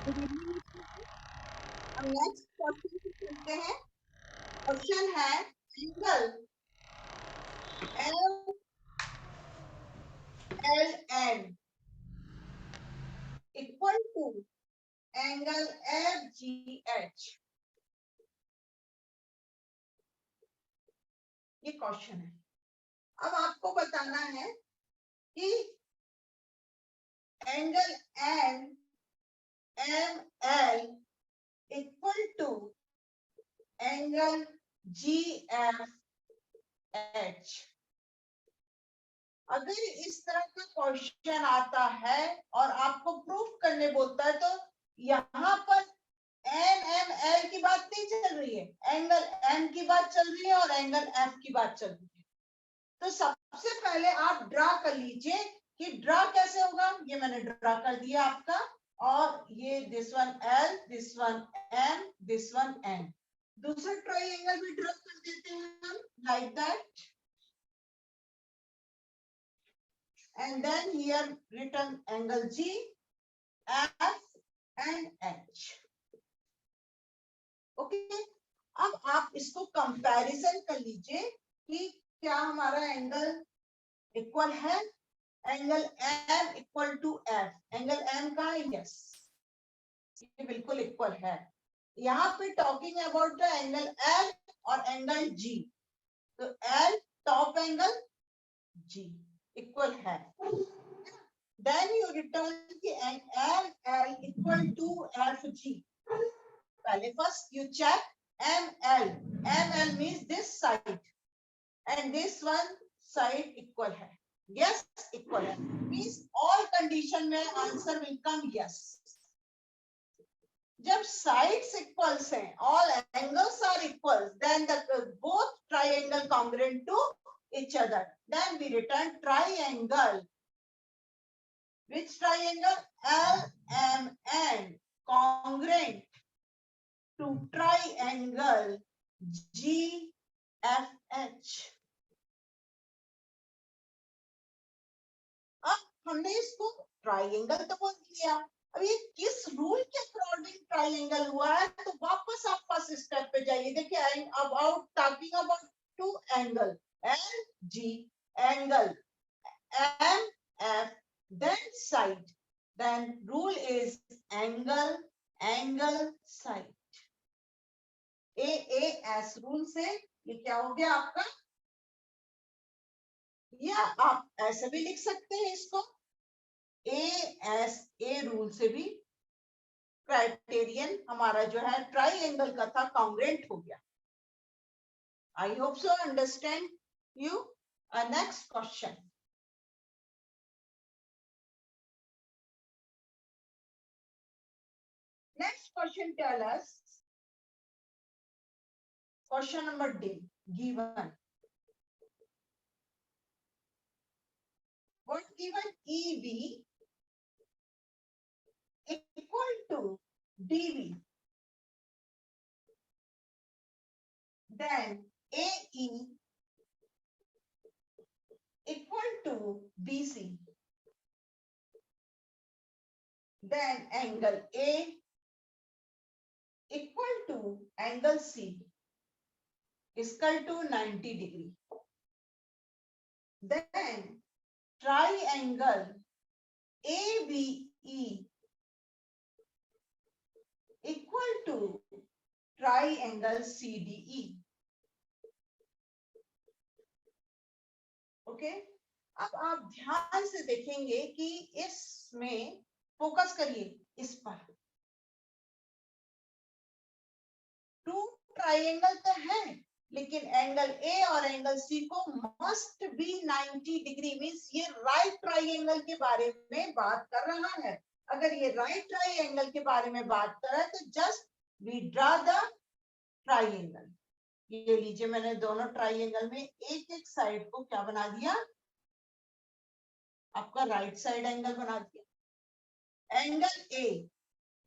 Good evening. अब next question पे चलते हैं। क्वेश्चन है angle M L N equal to angle F G H. ये क्वेश्चन है। अब आपको बताना है कि angle N M L equal to angle G F H. अगर इस तरह का क्वेश्चन आता है और आपको प्रूफ करने बोलता है, तो यहाँ पर एन एम एल की बात नहीं चल रही है, एंगल एम की बात चल रही है और एंगल एफ की बात चल रही है। तो सबसे पहले आप ड्रा कर लीजिए कि ड्रा कैसे होगा। ये मैंने ड्रा कर दिया आपका, और ये this one L, this one M, this one N. दूसरा ट्राइंगल भी ड्रा कर देते हैं हम, like that. And then here written angle G, F and H. Okay, अब आप इसको कंपैरिजन कर लीजिए कि क्या हमारा एंगल इक्वल है। Angle M equal to F। Angle M का है, यस, ये बिल्कुल इक्वल है। यहाँ पे talking about the angle L और एंगल G। तो L top angle, G equal है। Then you return the ML equal to FG. First you check ML. ML means this side and this one side equal है. Yes, equal है. Means all condition में answer will come yes. जब sides equals हैं, all angles are equal, then the both triangle congruent to each other. Then we return triangle. Which triangle? LMN congruent to triangle GFH. अब हमने इसको triangle तो बोल दिया, अब ये किस रूल के अकॉर्डिंग ट्राइंगल हुआ है, तो वापस आप फर्स्ट स्टेप पे जाइए। देखिए, about talking about two angle L G, angle M F, then side, then rule is angle angle side। AAS rule से ये क्या हो गया आपका, या आप ऐसे भी लिख सकते हैं इसको, ASA रूल से भी क्राइटेरियन हमारा जो है ट्राइंगल का था, कॉन्ग्रुएंट हो गया। I hope so understand you. Next question. Next question tell us, question number D given. What given? EB equal to DB. Then AE equal to BC. Then angle A equal to angle C equal to 90 degree. Then triangle ABE equal to triangle CDE. Okay, अब आप ध्यान से देखेंगे कि इसमें focus करिए इस पर। टू ट्राइंगल तो है, लेकिन एंगल ए और एंगल सी को मस्ट बी 90 डिग्री। मींस ये राइट ट्राइंगल के बारे में बात कर रहा है। अगर ये राइट ट्राइंगल के बारे में बात कर रहा है तो just we draw the triangle. ये लीजिए, मैंने दोनों ट्राइंगल में एक एक साइड को क्या बना दिया, आपका राइट साइड एंगल बना दिया। Angle A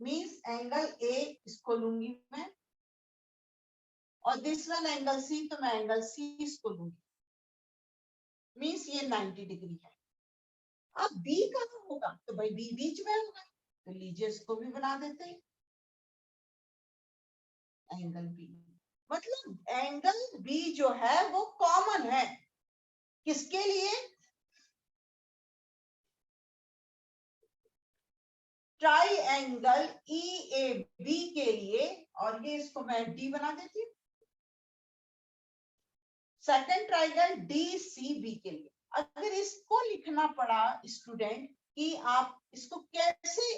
means angle A इसको लूंगी मैं, और दिस वन एंगल सी, तो मैं एंगल सी इसको लूंगी। मींस ये 90 डिग्री है। अब बी कहाँ होगा, तो भाई बी बीच में होगा, तो लीजिए इसको भी बना देते हैं, एंगल बी। मतलब एंगल बी जो है वो कॉमन है किसके लिए, ट्राइएंगल EAB के लिए, और ये इसको मैं डी बना देती हूँ, सेकंड ट्राइएंगल DCB के लिए। अगर इसको लिखना पड़ा स्टूडेंट कि आप इसको कैसे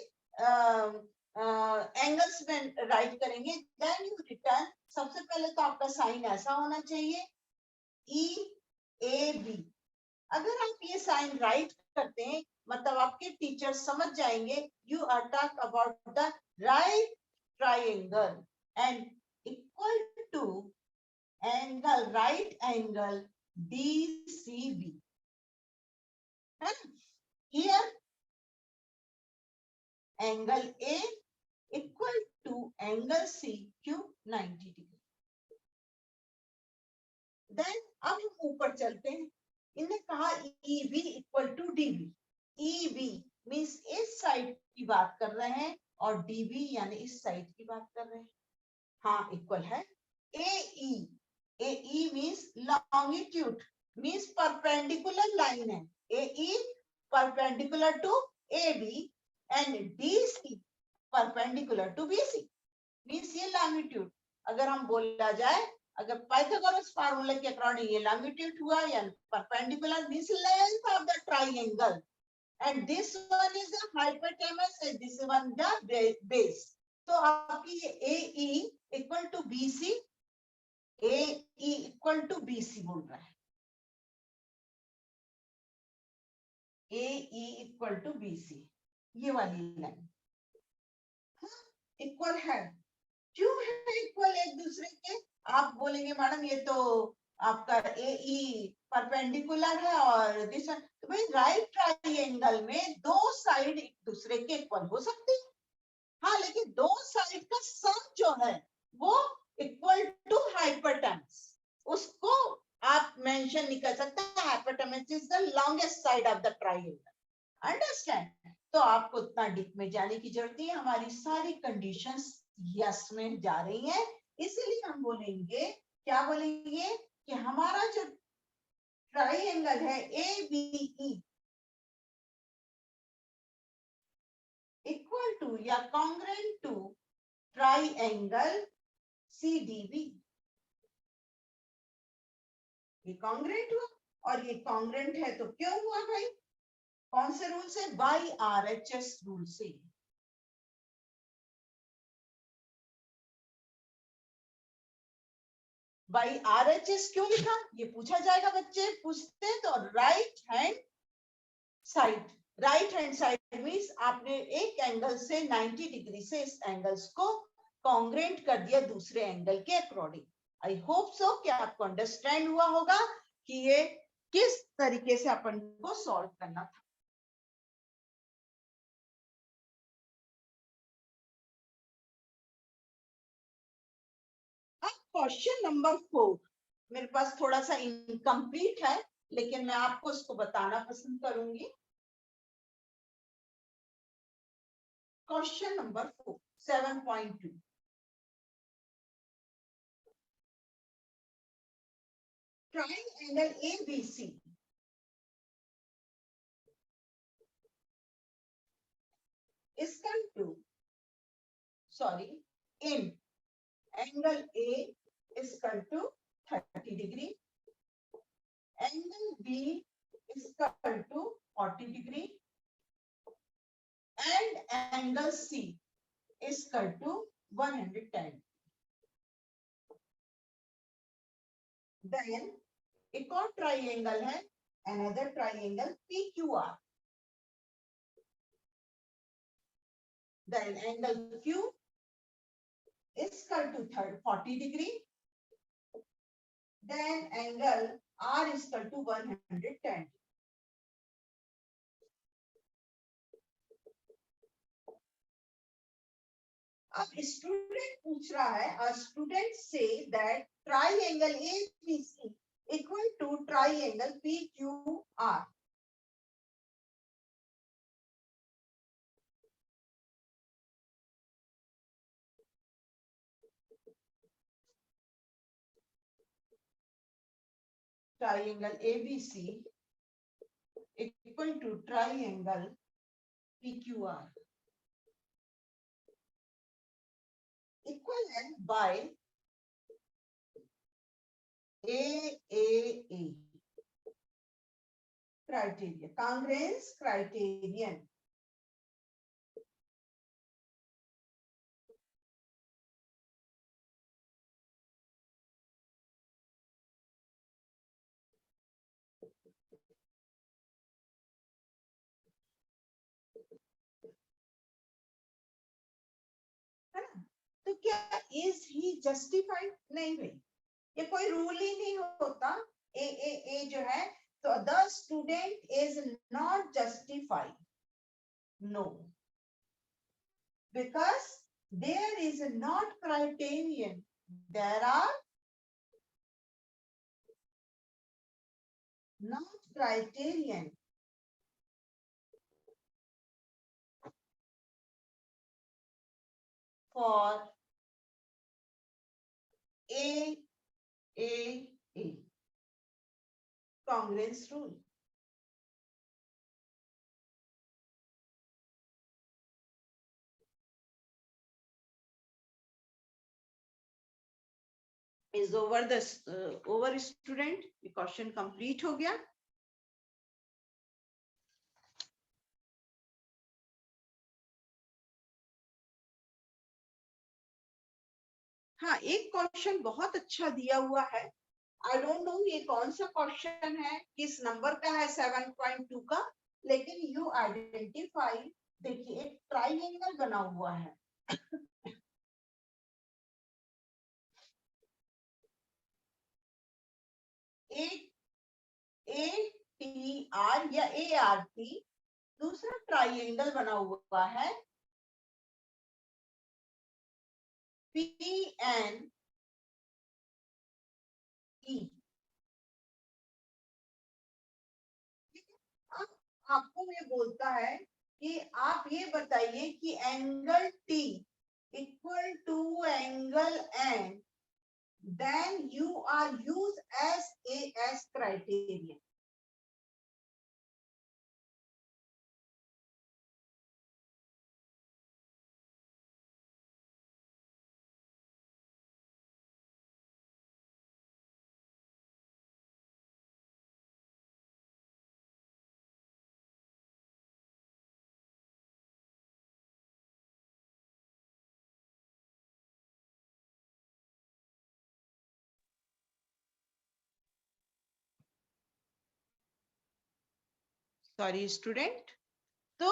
एंगल्स में राइट करेंगे, देन यू रिटर्न, सबसे पहले तो आपका साइन ऐसा होना चाहिए EAB। अगर आप ये साइन राइट करते हैं मतलब आपके टीचर समझ जाएंगे you are talk about the right triangle and equal to angle, right angle DCB है। Here angle A equal to angle CQ 90 degree. Then अब हम ऊपर चलते हैं, इन्हें कहा EB equal to DB। EB means इस साइड की बात कर रहे हैं और DB यानी इस साइड की बात कर रहे हैं। हाँ इक्वल है। AE means longitude, means perpendicular line है। AE perpendicular to AB and DC perpendicular to BC means ये लॉन्गिट्यूड। अगर हम बोला जाए, अगर पाइथागोरस फार्मूला के अकॉर्डिंग ये लॉन्गिट्यूड हुआ या perpendicular means length of the triangle, and this one is the hypotenuse and this one the base। तो आपकी ये AE equal to BC, AE equal to BC बोल रहा है, AE इक्वल टू BC, ये वाली लाइन इक्वल है। क्यों है इक्वल एक दूसरे के, आप बोलेंगे मैडम ये तो आपका AE परपेंडिकुलर है और दिस, तो भाई राइट ट्राइएंगल में दो साइड एक दूसरे के इक्वल हो सकती है। हाँ लेकिन दो साइड का सम जो है वो इक्वल टू हाइपोटेनस, उसको आप मेंशन नहीं कर सकते। Hypotenuse is the longest side of the triangle, understand. तो आपको इतना डीप में जाने की जरूरत नहीं है, हमारी सारी कंडीशंस यस में जा रही हैं, इसलिए हम बोलेंगे, क्या बोलेंगे कि हमारा जो ट्राइएंगल है ABE इक्वल टू या कॉन्ग्रुएंट टू ट्राइएंगल CDB। ये कॉन्ग्रुएंट हुआ, और ये कॉन्ग्रुएंट है तो क्यों हुआ भाई, कौन से रूल से, बाई RHS रूल से। बाई RHS क्यों लिखा, ये पूछा जाएगा, बच्चे पूछते हैं। तो right hand side, right hand side means आपने एक एंगल से 90 डिग्री से इस एंगल्स को कॉन्ग्रुएंट कर दिया दूसरे एंगल के अकॉर्डिंग। आई होप सो कि आपको अंडरस्टैंड हुआ होगा कि ये किस तरीके से अपन को सॉल्व करना था। अब क्वेश्चन नंबर 4 मेरे पास थोड़ा सा इनकम्प्लीट है, लेकिन मैं आपको इसको बताना पसंद करूंगी। Question number 4 7.2, triangle ABC is equal to, sorry, in angle A is equal to 30 degree, angle B is equal to 40 degree, and angle C is equal to 110। Then एक और ट्राइएंगल है, another triangle PQR। Then angle Q is equal to 40 degree. Then angle R is equal to 110। अब student पूछ रहा है, a student say that triangle ABC equal to triangle PQR। triangle ABC equal to triangle PQR equivalent by AAA criteria, congruence criterion. है ना? तो क्या is he justified? नहीं भाई, ये कोई रूल ही नहीं होता। ए जो है, तो the student is not justified, no, because there is not criterion, there are not criterion for A congruence rule. Is over the over student, question complete हो गया। हाँ, एक क्वेश्चन बहुत अच्छा दिया हुआ है, आई डोंट नो ये कौन सा क्वेश्चन है, किस नंबर का है, 7.2 का, लेकिन यू आइडेंटिफाई। देखिए एक ट्राइंगल बना हुआ है, ATR या ART, दूसरा ट्राइंगल बना हुआ है PNE। आपको ये बोलता है कि आप ये बताइए कि angle T equal to angle N, then you are use SAS criterion. Sorry student, तो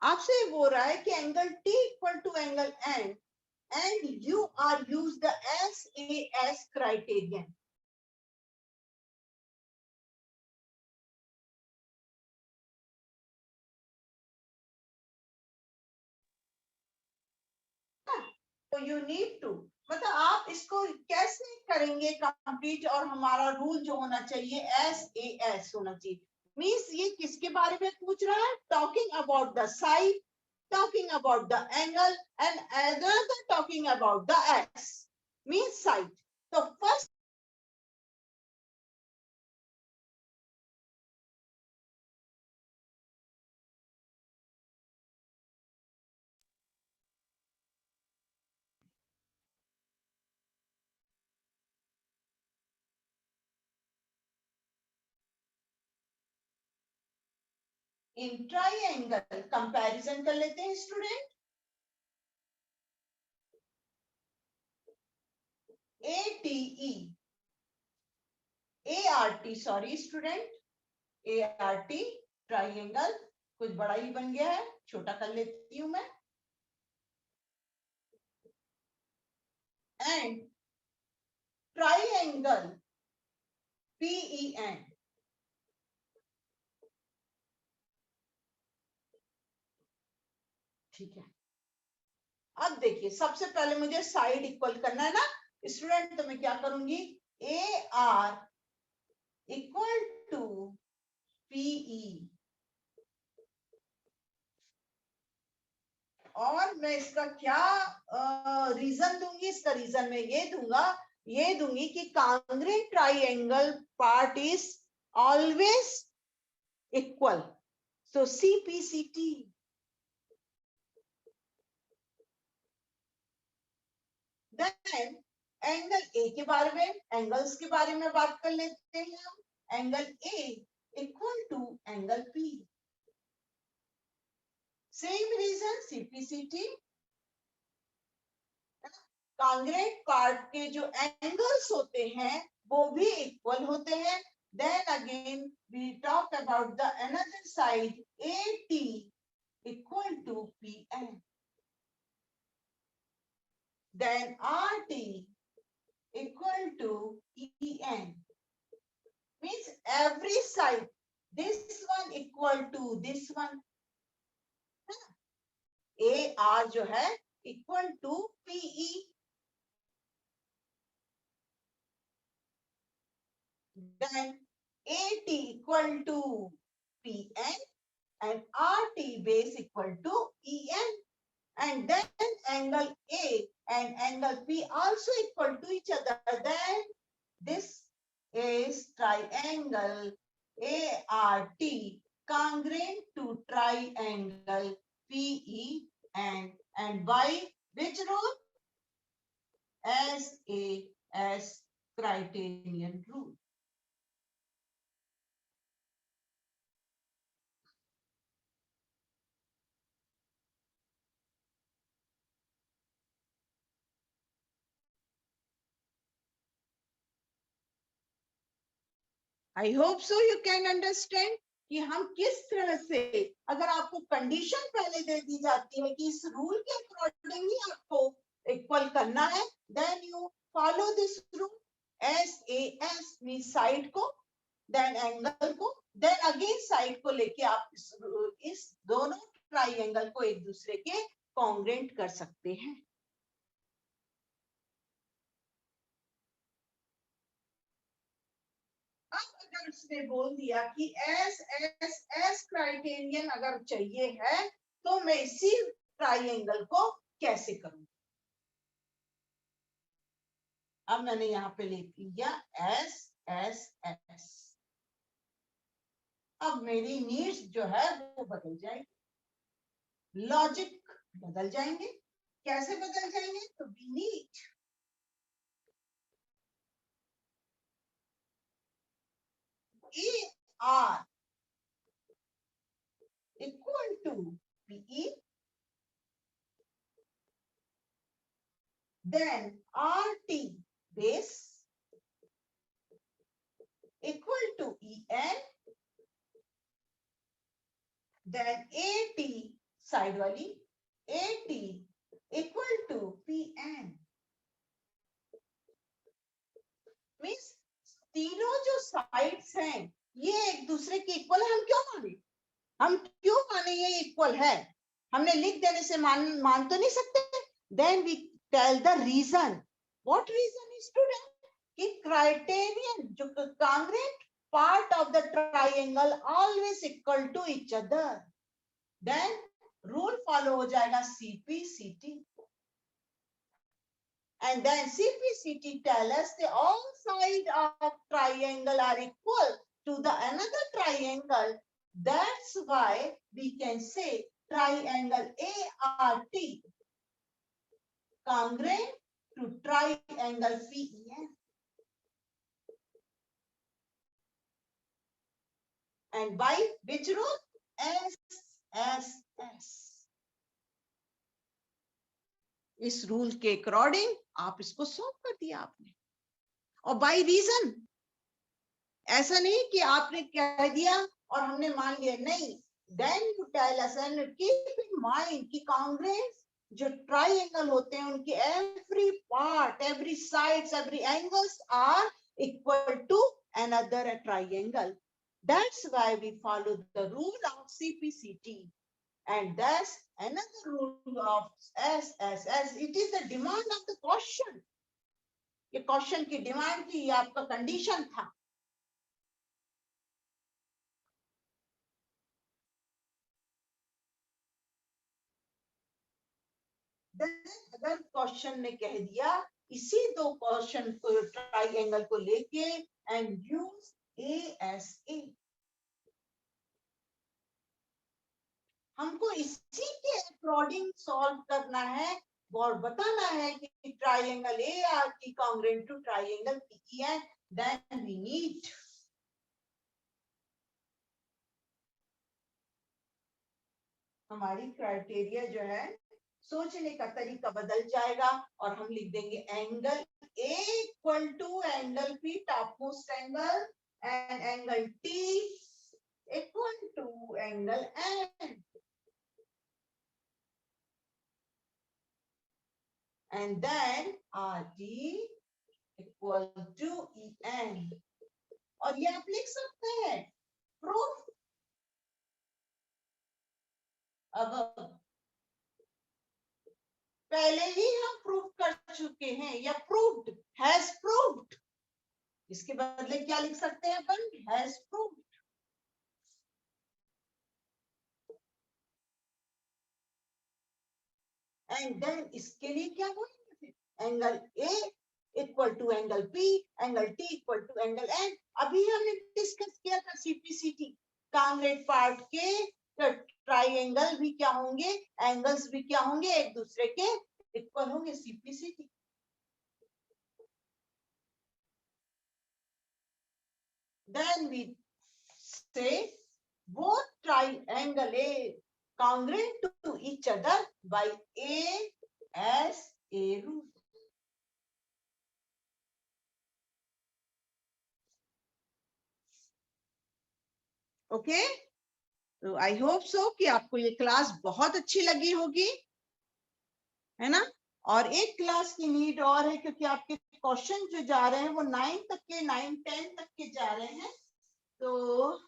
आपसे बोल रहा है कि angle T equal to angle N and you are use the SAS criterion. तो you need to, मतलब आप इसको कैसे करेंगे कंप्लीट, और हमारा रूल जो होना चाहिए SAS होना चाहिए। मीन्स ये किसके बारे में पूछ रहा है? Talking about the side, talking about the angle, and another talking about the x, means side. So first in triangle comparison कर लेते हैं student. ATE ART, sorry student, ART triangle कुछ बड़ा ही बन गया है, छोटा कर लेती हूं मैं, एंड ट्राइंगल PEN, ठीक है। अब देखिए सबसे पहले मुझे साइड इक्वल करना है ना स्टूडेंट, तो मैं क्या करूंगी, AR इक्वल टू PE, और मैं इसका क्या रीजन दूंगी, इसका रीजन मैं ये दूंगा ये दूंगी कि congruent triangle part is always equal. So CPCT. Then angle A के बारे में, एंगल्स के बारे में बात कर लेते हैं हम। Angle A equal to angle P, same reason CPCT. Congruent part के जो एंगल्स होते हैं वो भी इक्वल होते हैं। Then again we talk about the another side, A T equal to P N, then R T equal to En. Means every side, this one equal to this one. AR जो है equal to PE. Then AT equal to PN and RT base equal to EN. And then angle A and angle P also equal to each other. Then this is triangle ART congruent to triangle PEN, and by which rule? SAS criterion rule. I hope so you can understand कि हम किस तरह से, अगर आपको condition पहले दे दी जाती है कि इस रूल के अकॉर्डिंग ही आपको इक्वल करना है, then you follow this rule. SAS mean side को, देन एंगल को, देन अगेन साइड को लेके आप इस दोनों ट्राइएंगल को एक दूसरे के कॉन्ग्रेंट कर सकते हैं। अगर उसने बोल दिया कि एस क्राइटेरियन अगर चाहिए है तो मैं इसी ट्राइएंगल को कैसे करूं? अब मैंने यहां पे लिख लिया एस। अब मेरी नीड्स जो है वो बदल जाएगी, लॉजिक बदल जाएंगे। कैसे बदल जाएंगे? तो we need AR equal to PE, then RT base equal to EN, then AT side वाली AT equal to PN. Means तीनों जो साइड्स हैं ये एक दूसरे के इक्वल है। हम क्यों माने ये इक्वल है? हमने लिख देने से मान तो नहीं सकते। Then we tell the reason. What reason is to कि क्राइटेरियन जो congruent part of the triangle always equal to each other, then rule follow हो जाएगा CPCT। And then CPCT tell us that all sides of triangle are equal to the another triangle. That's why we can say triangle ART congruent to triangle PEN. And by which rule? SSS. इस rule के according आप इसको solve कर दिया आपने। और by reason, ऐसा नहीं कि आपने कह दिया और हमने मान लिया, नहीं। Then you tell us and keep in mind कि कॉन्ग्रुएंट जो ट्राइएंगल होते हैं उनके every part, every sides, every angles are equal to another triangle. That's why we follow the rule of CPCT. And that's another rule of SSS. It is the demand of the question. ये question की demand थी, ये आपका condition था। अगर question ने कह दिया इसी दो क्वेश्चन को ट्राइंगल को लेके एंड यूज ASA। हमको इसी के अकॉर्डिंग सॉल्व करना है और बताना है कि triangle ART congruent to triangle PEN, then we need हमारी क्राइटेरिया जो है सोचने का तरीका बदल जाएगा और हम लिख देंगे angle A equal to angle P top most angle and angle T equal to angle N and then RT equal to EN। और ये आप लिख सकते हैं प्रूफ। अब पहले ही हम प्रूफ कर चुके हैं या प्रूव्ड, हैज प्रूव्ड। इसके बदले क्या लिख सकते हैं अपन, हैज प्रूव्ड। एंड देन इसके लिए क्या बोलेंगे, angle A equal to angle P, angle T equal to angle N। अभी हमने डिस्कस किया था CPCT, कॉन्ग्रुएंट पार्ट के ट्राइंगल भी क्या होंगे, एंगल्स भी क्या होंगे, एक दूसरे के इक्वल होंगे, CPCT। Then we say both triangle A congruent to each other by ASA rule। Okay, तो आई होप सो कि आपको ये क्लास बहुत अच्छी लगी होगी, है ना। और एक क्लास की नीड और है क्योंकि आपके क्वेश्चन जो जा रहे हैं वो 9 तक के, 9, 10 तक के जा रहे हैं। तो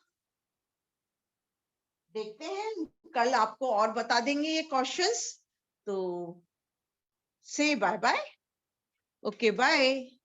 देखते हैं कल आपको और बता देंगे ये क्वेश्चंस। तो से बाय बाय, ओके बाय।